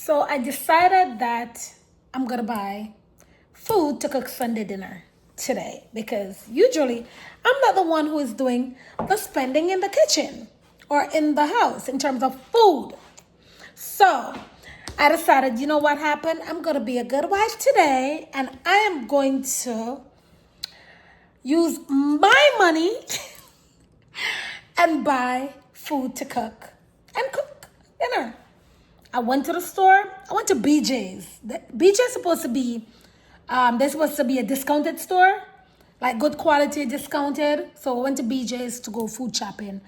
So I decided that I'm gonna buy food to cook Sunday dinner today because usually I'm not the one who is doing the spending in the kitchen or in the house in terms of food. So I decided, you know what happened? I'm gonna be a good wife today and I am going to use my money and buy food to cook and cook dinner. I went to the store. I went to BJ's. BJ's is supposed to be, they're supposed to be a discounted store, like good quality discounted. So I went to BJ's to go food shopping.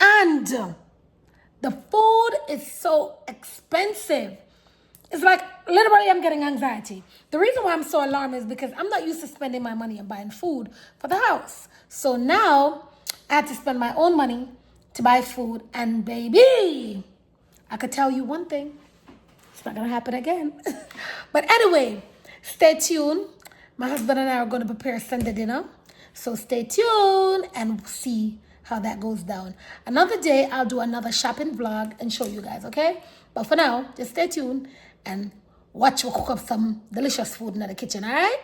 And the food is so expensive. It's like literally I'm getting anxiety. The reason why I'm so alarmed is because I'm not used to spending my money and buying food for the house. So now I had to spend my own money to buy food. And baby, I could tell you one thing. It's not going to happen again. But anyway, stay tuned. My husband and I are going to prepare Sunday dinner. So stay tuned and see how that goes down. Another day, I'll do another shopping vlog and show you guys, okay? But for now, just stay tuned and watch me cook up some delicious food in the kitchen, all right?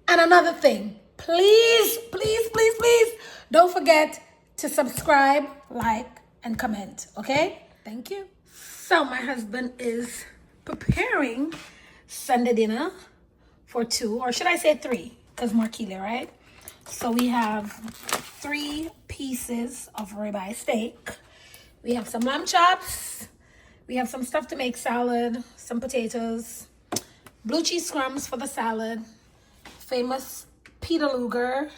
And another thing, please, please, please, please, don't forget to subscribe, like, and comment, okay? Thank you. So my husband is preparing Sunday dinner for 2, or should I say 3, because more kilo, right? So we have 3 pieces of ribeye steak. We have some lamb chops. We have some stuff to make salad, some potatoes, blue cheese crumbs for the salad, famous Peter Luger,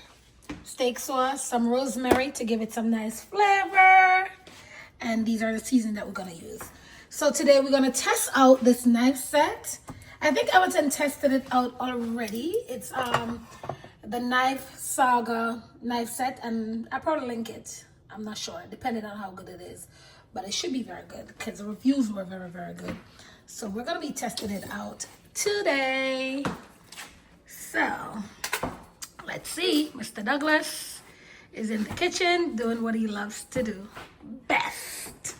steak sauce, some rosemary to give it some nice flavor. And these are the seasonings that we're going to use. So today we're going to test out this knife set. I think Everton tested it out already. It's the Knife Saga knife set, and I'll probably link it. I'm not sure, depending on how good it is. But it should be very good because the reviews were very, very good. So we're going to be testing it out today. So let's see. Mr. Douglas is in the kitchen doing what he loves to do best.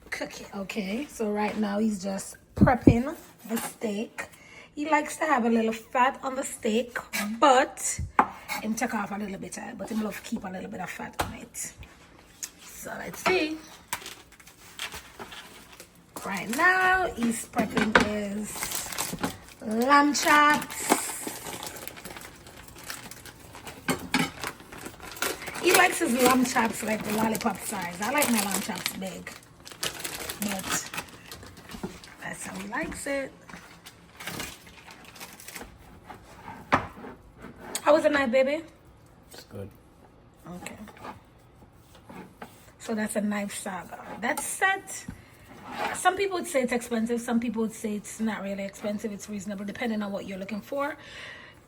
Cooking. Okay, so right now he's just prepping the steak. He likes to have a little fat on the steak, but him take off a little bit, but he love keep a little bit of fat on it. So let's see. Right now he's prepping his lamb chops. He likes his lamb chops like the lollipop size. I like my lamb chops big, but that's how he likes it. How was the night, baby? It's good. Okay. So that's a Knife Saga. That set, some people would say it's expensive. Some people would say it's not really expensive. It's reasonable depending on what you're looking for.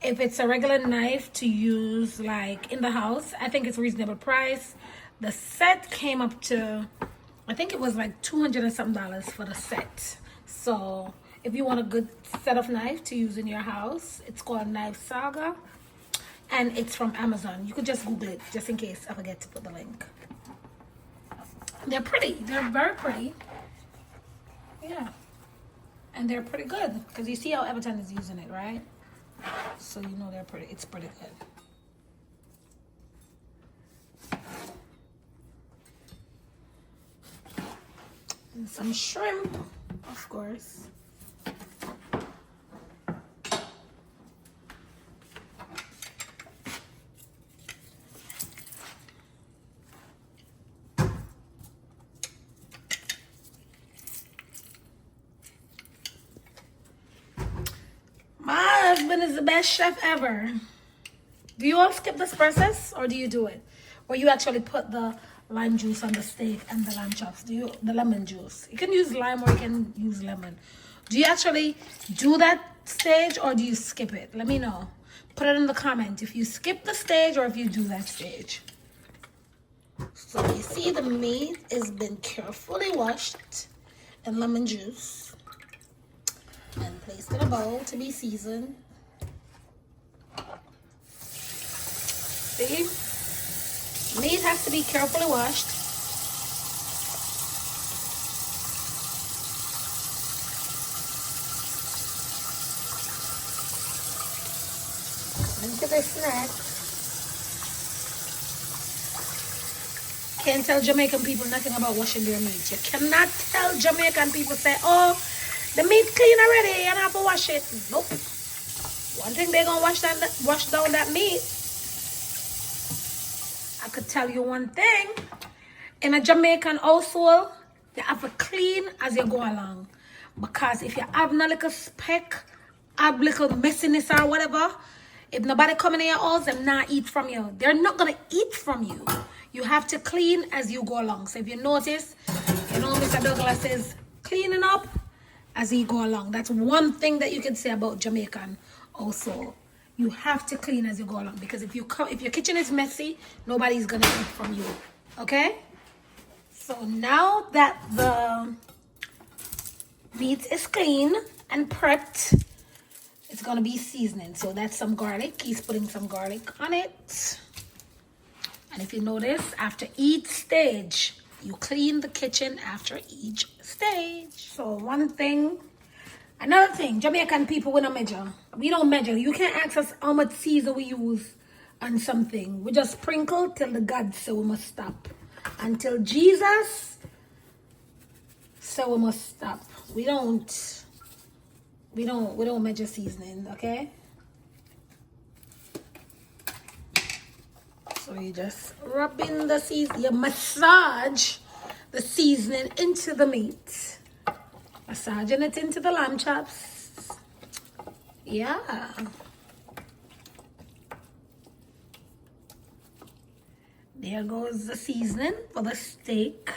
If it's a regular knife to use like in the house, I think it's a reasonable price. The set came up to, I think it was like $200 and something for the set. So if you want a good set of knife to use in your house, it's called Knife Saga. And it's from Amazon. You could just Google it just in case I forget to put the link. They're pretty. They're very pretty. Yeah. And they're pretty good. Because you see how Everton is using it, right? So you know they're pretty. It's pretty good. And some shrimp, of course. My husband is the best chef ever. Do you all skip this process or do you do it? Or you actually put the lime juice on the steak and the lamb chops? Do you the lemon juice? You can use lime or you can use lemon. Do you actually do that stage or do you skip it? Let me know. Put it in the comment if you skip the stage or if you do that stage. So you see the meat has been carefully washed in lemon juice and placed in a bowl to be seasoned. See? Meat has to be carefully washed. this next. Can't tell Jamaican people nothing about washing their meat. You cannot tell Jamaican people say, oh, the meat clean already, you don't have to wash it. Nope. One thing they're gonna wash down that meat. I could tell you one thing. In a Jamaican household, you have to clean as you go along. Because if you have no little speck, have little messiness or whatever, if nobody coming in your house, they're not eat from you. They're not gonna eat from you. You have to clean as you go along. So if you notice, you know, Mr. Douglas is cleaning up as he go along. That's one thing that you can say about Jamaican also. You have to clean as you go along, because if your kitchen is messy, nobody's gonna eat from you. Okay? So now that the meat is clean and prepped, it's gonna be seasoning. So that's some garlic. He's putting some garlic on it. And if you notice, after each stage, you clean the kitchen after each stage. So another thing, Jamaican people, we don't measure. We don't measure. You can't ask us how much season we use on something. We just sprinkle till the God say we must stop. Until Jesus say we must stop. We don't measure seasoning, okay? So you just rub in the seasoning, you massage the seasoning into the meat. Massaging it into the lamb chops. Yeah. There goes the seasoning for the steak.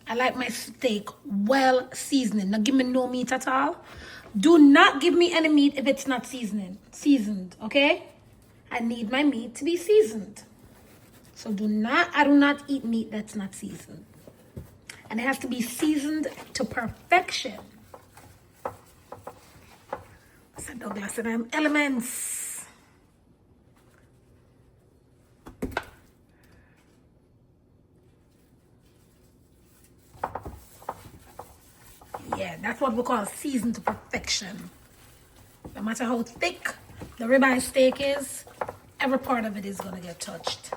I like my steak well seasoned. Not give me no meat at all. Do not give me any meat if it's not seasoned, okay? I need my meat to be seasoned. So I do not eat meat that's not seasoned. And it has to be seasoned to perfection. So Douglas and I'm elements. Yeah, that's what we call seasoned to perfection. No matter how thick the ribeye steak is, every part of it is gonna get touched.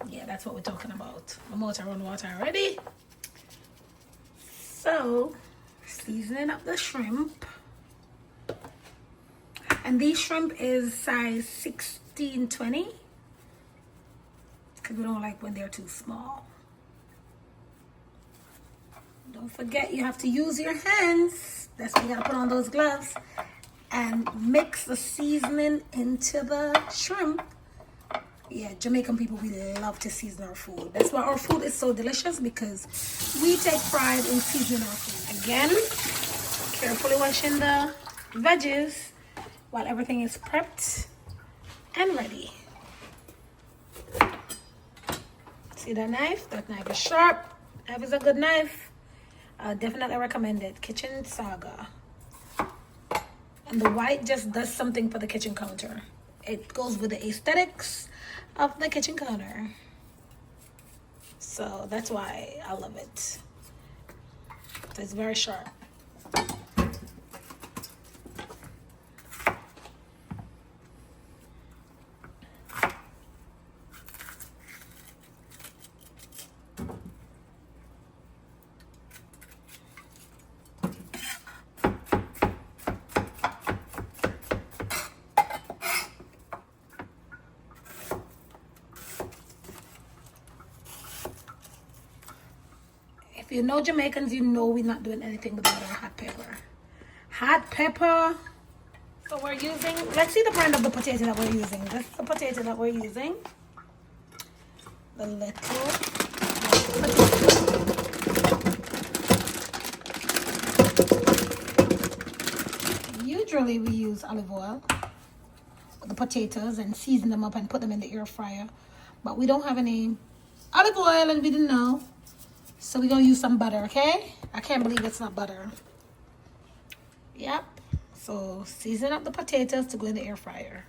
Yeah, that's what we're talking about. My motor run water already. So, seasoning up the shrimp. And these shrimp is size 16-20. Because we don't like when they're too small. Don't forget, you have to use your hands. That's why you gotta put on those gloves. And mix the seasoning into the shrimp. Yeah, Jamaican people, we love to season our food. That's why our food is so delicious, because we take pride in seasoning our food. Again, carefully washing the veggies while everything is prepped and ready. See that knife? That knife is sharp. That is a good knife. I definitely recommend it. Kitchen Saga. And the white just does something for the kitchen counter. It goes with the aesthetics of the kitchen counter. So that's why I love it. So it's very sharp. If you know Jamaicans, you know we're not doing anything without our hot pepper. Hot pepper. So we're using, let's see the brand of the potato that we're using. This is the potato that we're using. The little potato. Usually we use olive oil with the potatoes and season them up and put them in the air fryer. But we don't have any olive oil and we didn't know. So we're going to use some butter, okay? I can't believe it's not butter. Yep. So season up the potatoes to go in the air fryer.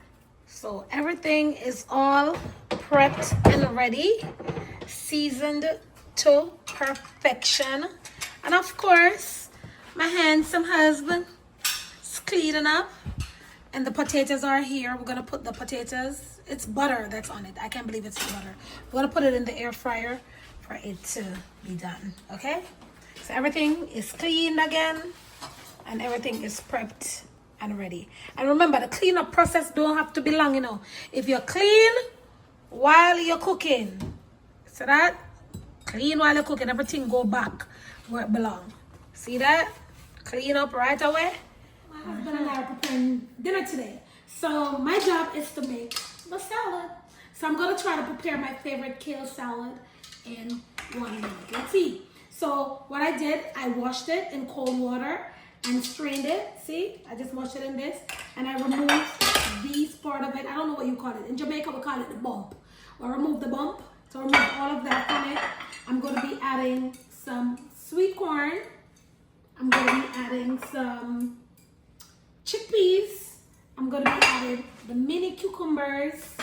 So everything is all prepped and ready. Seasoned to perfection. And of course, my handsome husband is cleaning up And the potatoes are here. We're gonna put the potatoes. It's butter that's on it. I can't believe it's butter. We're gonna put it in the air fryer for it to be done. Okay? So everything is cleaned again, and everything is prepped and ready. And remember, the cleanup process don't have to be long, you know. If you're clean while you're cooking, so that clean while you're cooking, everything go back where it belongs. See that? Clean up right away. My husband and I are preparing dinner today. So my job is to make the salad. So I'm gonna try to prepare my favorite kale salad in 1 minute. Let's see. So what I did, I washed it in cold water and strained it. See, I just washed it in this, and I removed these part of it. I don't know what you call it. In Jamaica, we call it the bump. Or remove the bump. So remove all of that from it. I'm going to be adding some sweet corn. I'm going to be adding some chickpeas. I'm going to be adding the mini cucumbers,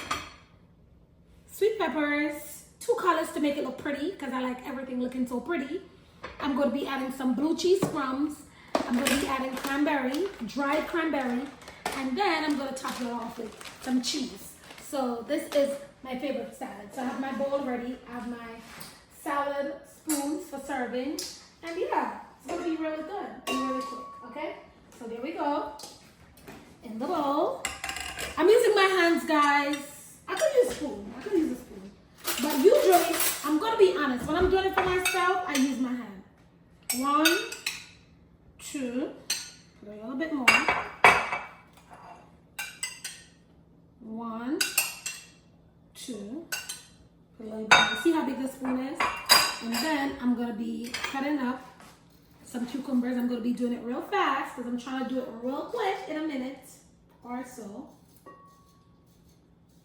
sweet peppers, 2 colors to make it look pretty because I like everything looking so pretty. I'm going to be adding some blue cheese crumbs. I'm going to be adding cranberry, dried cranberry, and then I'm going to top it off with some cheese. So this is my favorite salad. So I have my bowl ready. I have my salad spoons for serving. And yeah, it's going to be really good and really quick, okay? So there we go. In the bowl. I'm using my hands, guys. I could use a spoon. I could use a spoon. But usually, I'm going to be honest. When I'm doing it for myself, I use my hand. 1, 2. Put a little bit more. 1, 2. Put a little bit more. See how big this spoon is? And then I'm going to be cutting up some cucumbers. I'm going to be doing it real fast because I'm trying to do it real quick in a minute or so.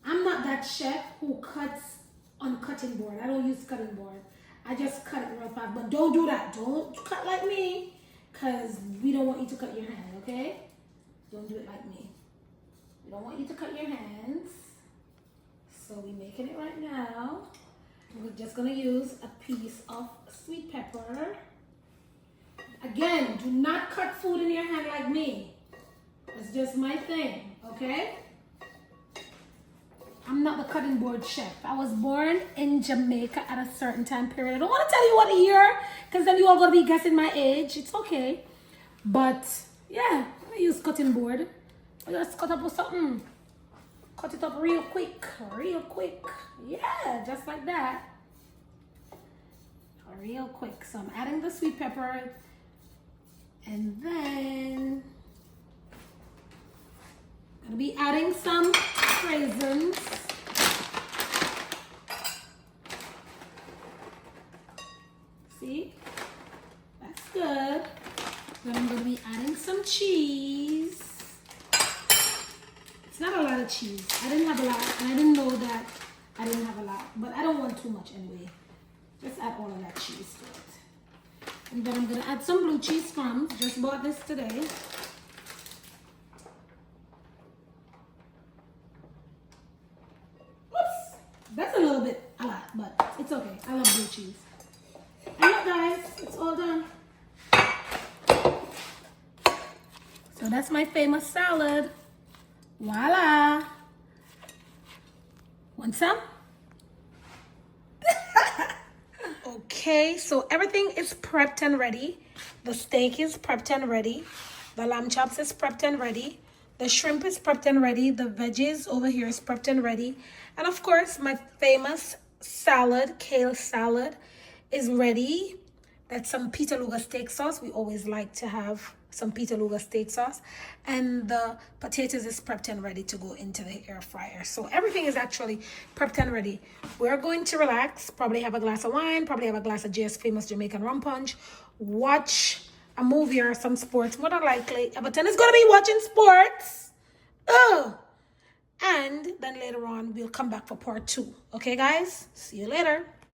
I'm not that chef who cuts on cutting board. I don't use cutting board. I just cut it real fast. But don't do that. Don't cut like me because we don't want you to cut your hand, okay? Don't do it like me. We don't want you to cut your hands. So we're making it right now. We're just going to use a piece of sweet pepper. Again, do not cut food in your hand like me. It's just my thing, okay? I'm not the cutting board chef. I was born in Jamaica at a certain time period. I don't want to tell you what year, because then you all going to be guessing my age. It's okay. But, yeah, I use cutting board. I just cut up with something. Cut it up real quick. Real quick. Yeah, just like that. Real quick. So I'm adding the sweet pepper. And then I'm going to be adding some raisins. See? That's good. Then I'm going to be adding some cheese. It's not a lot of cheese. I didn't have a lot, and I didn't know that I didn't have a lot. But I don't want too much anyway. Just add all of that cheese to it. And then I'm going to add some blue cheese crumbs. Just bought this today. Oops. That's a little bit a lot, but it's okay. I love blue cheese. And look, guys, it's all done. So that's my famous salad. Voila. Want some? Okay, so everything is prepped and ready. The steak is prepped and ready. The lamb chops is prepped and ready. The shrimp is prepped and ready. The veggies over here is prepped and ready. And of course, my famous salad, kale salad, is ready. That's some Petalooga steak sauce. We always like to have some Petalooga steak sauce. And the potatoes is prepped and ready to go into the air fryer. So everything is actually prepped and ready. We're going to relax, probably have a glass of wine, probably have a glass of JS Famous Jamaican rum punch, watch a movie or some sports, more than likely. Everton is going to be watching sports. Oh! And then later on, we'll come back for part 2. Okay, guys? See you later.